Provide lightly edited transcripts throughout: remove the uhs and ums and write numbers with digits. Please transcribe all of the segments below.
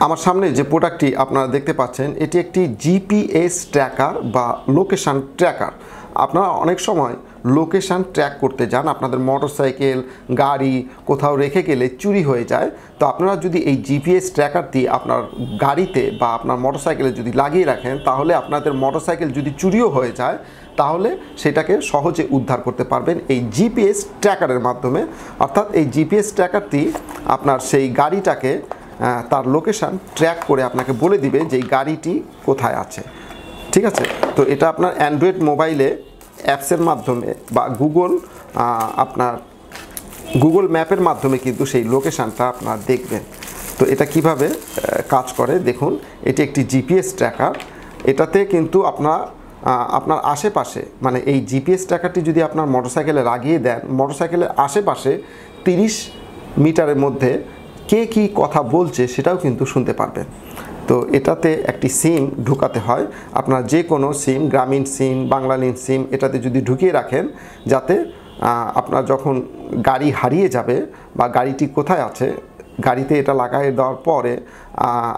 আমার সামনে যে প্রোডাক্টটি আপনারা দেখতে পাচ্ছেন এটি একটি জিপিএস ট্র্যাকার বা লোকেশান ট্র্যাকার। আপনারা অনেক সময় লোকেশান ট্র্যাক করতে যান, আপনাদের মোটরসাইকেল গাড়ি কোথাও রেখে গেলে চুরি হয়ে যায়। তো আপনারা যদি এই জিপিএস ট্র্যাকারটি আপনার গাড়িতে বা আপনার মোটরসাইকেলে যদি লাগিয়ে রাখেন, তাহলে আপনাদের মোটরসাইকেল যদি চুরিও হয়ে যায় তাহলে সেটাকে সহজে উদ্ধার করতে পারবেন এই জিপিএস ট্র্যাকারের মাধ্যমে। অর্থাৎ এই জিপিএস ট্র্যাকারটি আপনার সেই গাড়িটাকে তার লোকেশান ট্র্যাক করে আপনাকে বলে দিবে যে এই গাড়িটি কোথায় আছে। ঠিক আছে, তো এটা আপনার অ্যান্ড্রয়েড মোবাইলে অ্যাপসের মাধ্যমে বা আপনার গুগল ম্যাপের মাধ্যমে কিন্তু সেই লোকেশানটা আপনার দেখবেন। তো এটা কিভাবে কাজ করে দেখুন, এটি একটি জিপিএস ট্র্যাকার। এটাতে কিন্তু আপনার আশেপাশে, মানে এই জিপিএস ট্র্যাকারটি যদি আপনার মোটরসাইকেলে লাগিয়ে দেন, মোটরসাইকেলের আশেপাশে 30 মিটারের মধ্যে কে কী কথা বলছে সেটাও কিন্তু শুনতে পারবেন। তো এটাতে একটি সিম ঢুকাতে হয়, আপনার যে কোনো সিম, গ্রামীণ সিম, বাংলালিংক সিম, এটাতে যদি ঢুকিয়ে রাখেন, যাতে আপনার যখন গাড়ি হারিয়ে যাবে বা গাড়িটি কোথায় আছে, গাড়িতে এটা লাগাই দেওয়ার পরে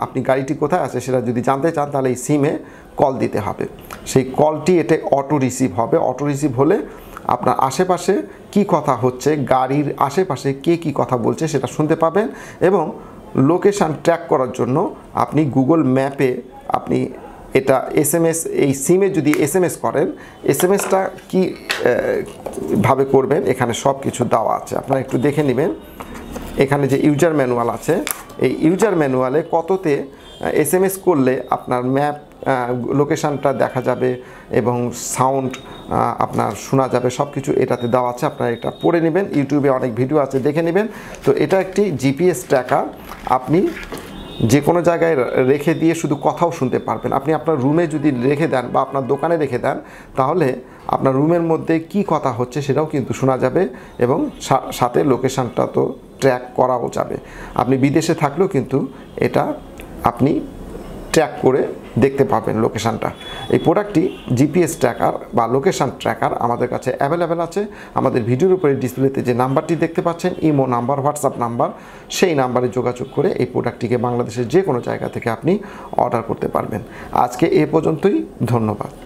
আপনি গাড়িটি কোথায় আছে সেটা যদি জানতে চান, তাহলে এই সিমে কল দিতে হবে। সেই কলটি এটা অটো রিসিভ হবে। অটো রিসিভ হলে আপনার আশেপাশে কি কথা হচ্ছে, গাড়ির আশেপাশে কে কী কথা বলছে সেটা শুনতে পাবেন। এবং লোকেশান ট্র্যাক করার জন্য আপনি গুগল ম্যাপে আপনি এটা এসএমএস, এই সিমে যদি এসএমএস করেন, এসএমএসটা কীভাবে করবেন এখানে সব কিছু দেওয়া আছে, আপনারা একটু দেখে নেবেন। এখানে যে ইউজার ম্যানুয়াল আছে, এই ইউজার ম্যানুয়ালে কততে এসএমএস করলে আপনার ম্যাপ লোকেশানটা দেখা যাবে এবং সাউন্ড আপনার শোনা যাবে, সব কিছু এটাতে দেওয়া আছে। আপনারা এটা পড়ে নেবেন, ইউটিউবে অনেক ভিডিও আছে, দেখে নেবেন। তো এটা একটি জিপিএস ট্র্যাকার, আপনি যে কোনো জায়গায় রেখে দিয়ে শুধু কথাও শুনতে পারবেন। আপনি আপনার রুমে যদি রেখে দেন বা আপনার দোকানে রেখে দেন, তাহলে আপনার রুমের মধ্যে কি কথা হচ্ছে সেটাও কিন্তু শোনা যাবে এবং সাথে লোকেশানটা তো ট্র্যাক করাও যাবে। আপনি বিদেশে থাকলেও কিন্তু এটা আপনি ট্র্যাক করে দেখতে পাবেন লোকেশানটা। এই প্রোডাক্টটি জিপিএস ট্র্যাকার বা লোকেশান ট্র্যাকার আমাদের কাছে অ্যাভেলেবেল আছে। আমাদের ভিডিওর উপরে ডিসপ্লেতে যে নাম্বারটি দেখতে পাচ্ছেন, ইমো নাম্বার, হোয়াটসঅ্যাপ নাম্বার, সেই নাম্বারে যোগাযোগ করে এই প্রোডাক্টটিকে বাংলাদেশের যে কোনো জায়গা থেকে আপনি অর্ডার করতে পারবেন। আজকে এ পর্যন্তই, ধন্যবাদ।